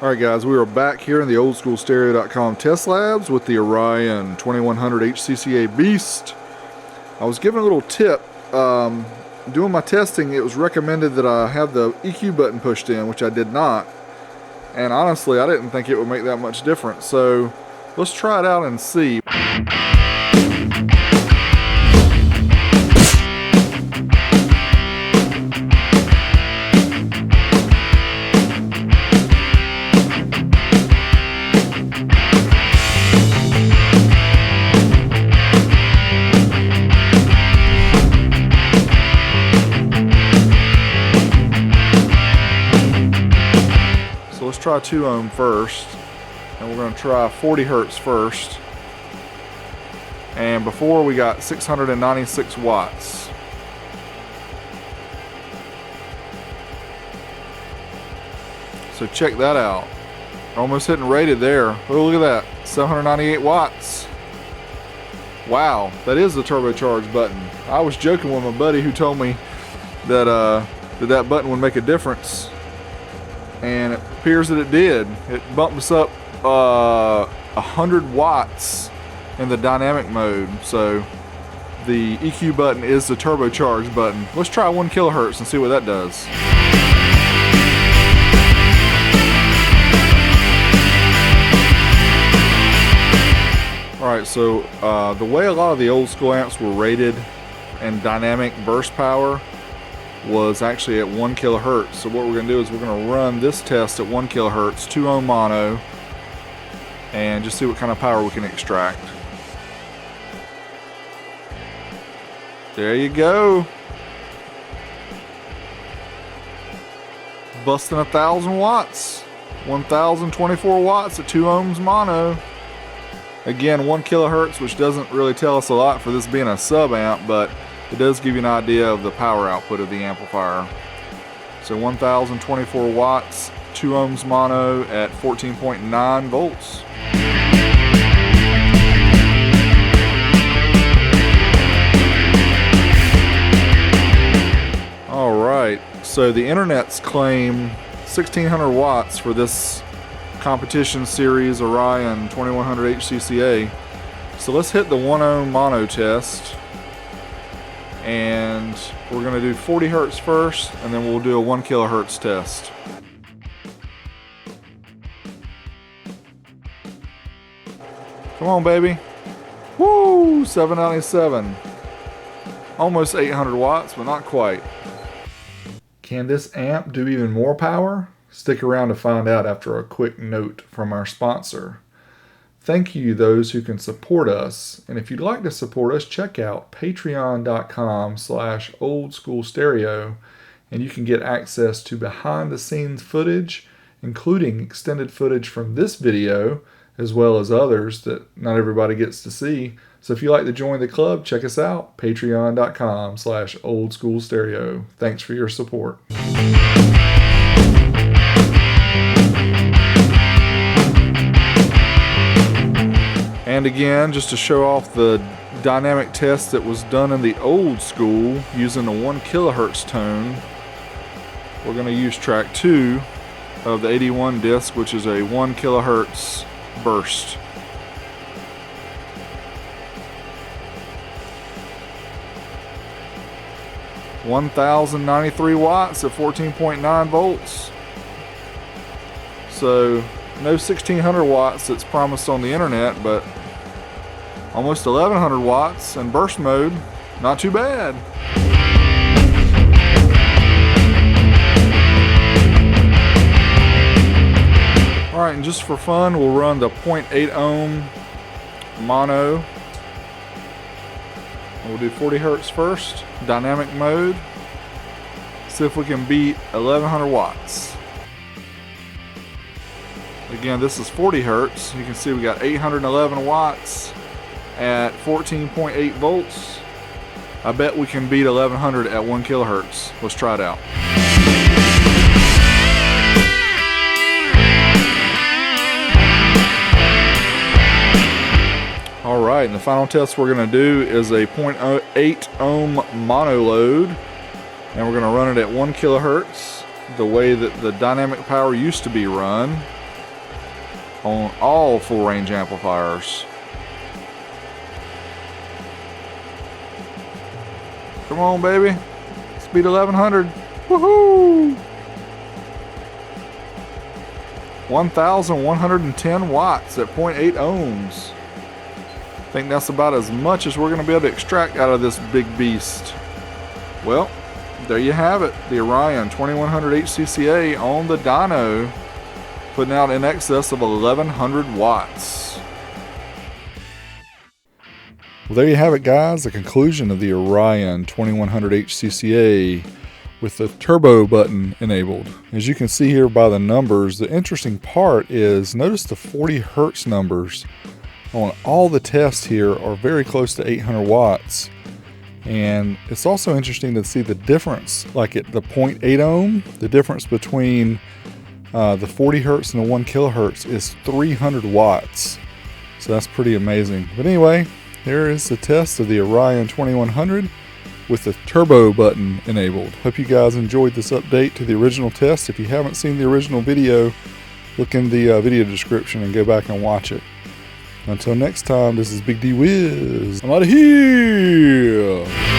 Alright guys, we are back here in the OldSchoolStereo.com test labs with the Orion 2100 HCCA Beast. I was given a little tip. Doing my testing, it was recommended that I have the EQ button pushed in, which I did not. And honestly, I didn't think it would make that much difference. So let's try it out and see. Let's try 2 ohm first, and we're going to try 40 hertz first. And before we got 696 watts. So check that out. Almost hitting rated there. Oh, look at that, 798 watts. Wow, that is the turbocharge button. I was joking with my buddy who told me that that button would make a difference. And it appears that it did. It bumped us up 100 watts in the dynamic mode. So the EQ button is the turbocharge button. Let's try 1 kilohertz and see what that does. Alright, so the way a lot of the old school amps were rated in dynamic burst power was actually at 1 kilohertz. So what we're going to do is we're going to run this test at 1 kilohertz, 2 ohm mono, and just see what kind of power we can extract. There you go. Busting 1,000 watts. 1,024 watts at 2 ohms mono. Again, 1 kilohertz, which doesn't really tell us a lot for this being a sub amp, but it does give you an idea of the power output of the amplifier. So 1,024 watts, 2 ohms mono at 14.9 volts. Alright, so the internets claim 1,600 watts for this competition series Orion 2100 HCCA. So let's hit the 1 ohm mono test. And we're going to do 40 hertz first, and then we'll do a 1 kilohertz test. Come on, baby. Woo! 797. Almost 800 watts, but not quite. Can this amp do even more power? Stick around to find out after a quick note from our sponsor. Thank you those who can support us, and if you'd like to support us, check out patreon.com/OldSchoolStereo, and you can get access to behind the scenes footage, including extended footage from this video, as well as others that not everybody gets to see. So if you'd like to join the club, check us out, patreon.com/OldSchoolStereo. Thanks for your support. And again, just to show off the dynamic test that was done in the old school using the 1 kilohertz tone, we're going to use track 2 of the 81 disc, which is a 1 kilohertz burst. (1,093 watts at 14.9 volts. So no 1,600 watts that's promised on the internet, but almost 1,100 watts in burst mode. Not too bad. Alright, and just for fun, we'll run the 0.8 ohm mono. We'll do 40 hertz first, dynamic mode. See if we can beat 1,100 watts. Again, this is 40 hertz. You can see we got 811 watts at 14.8 volts. I bet we can beat 1,100 at 1 kilohertz. Let's try it out. Alright, and the final test we're going to do is a 0.8 ohm mono load. And we're going to run it at 1 kilohertz, the way that the dynamic power used to be run. on all full range amplifiers. Come on, baby. Speed 1100. Woohoo! 1,110 watts at 0.8 ohms. I think that's about as much as we're going to be able to extract out of this big beast. Well, there you have it. The Orion 2100 HCCA on the Dyno, putting out in excess of 1,100 watts. Well, there you have it, guys. The conclusion of the Orion 2100 HCCA with the turbo button enabled. As you can see here by the numbers, the interesting part is notice the 40 hertz numbers on all the tests here are very close to 800 watts. And it's also interesting to see the difference, like at the 0.8 ohm, the difference between the 40 hertz and the 1 kilohertz is 300 watts. So that's pretty amazing. But anyway, here is the test of the Orion 2100 with the turbo button enabled. Hope you guys enjoyed this update to the original test. If you haven't seen the original video, look in the video description and go back and watch it. Until next time, this is Big D Wiz. I'm out of here.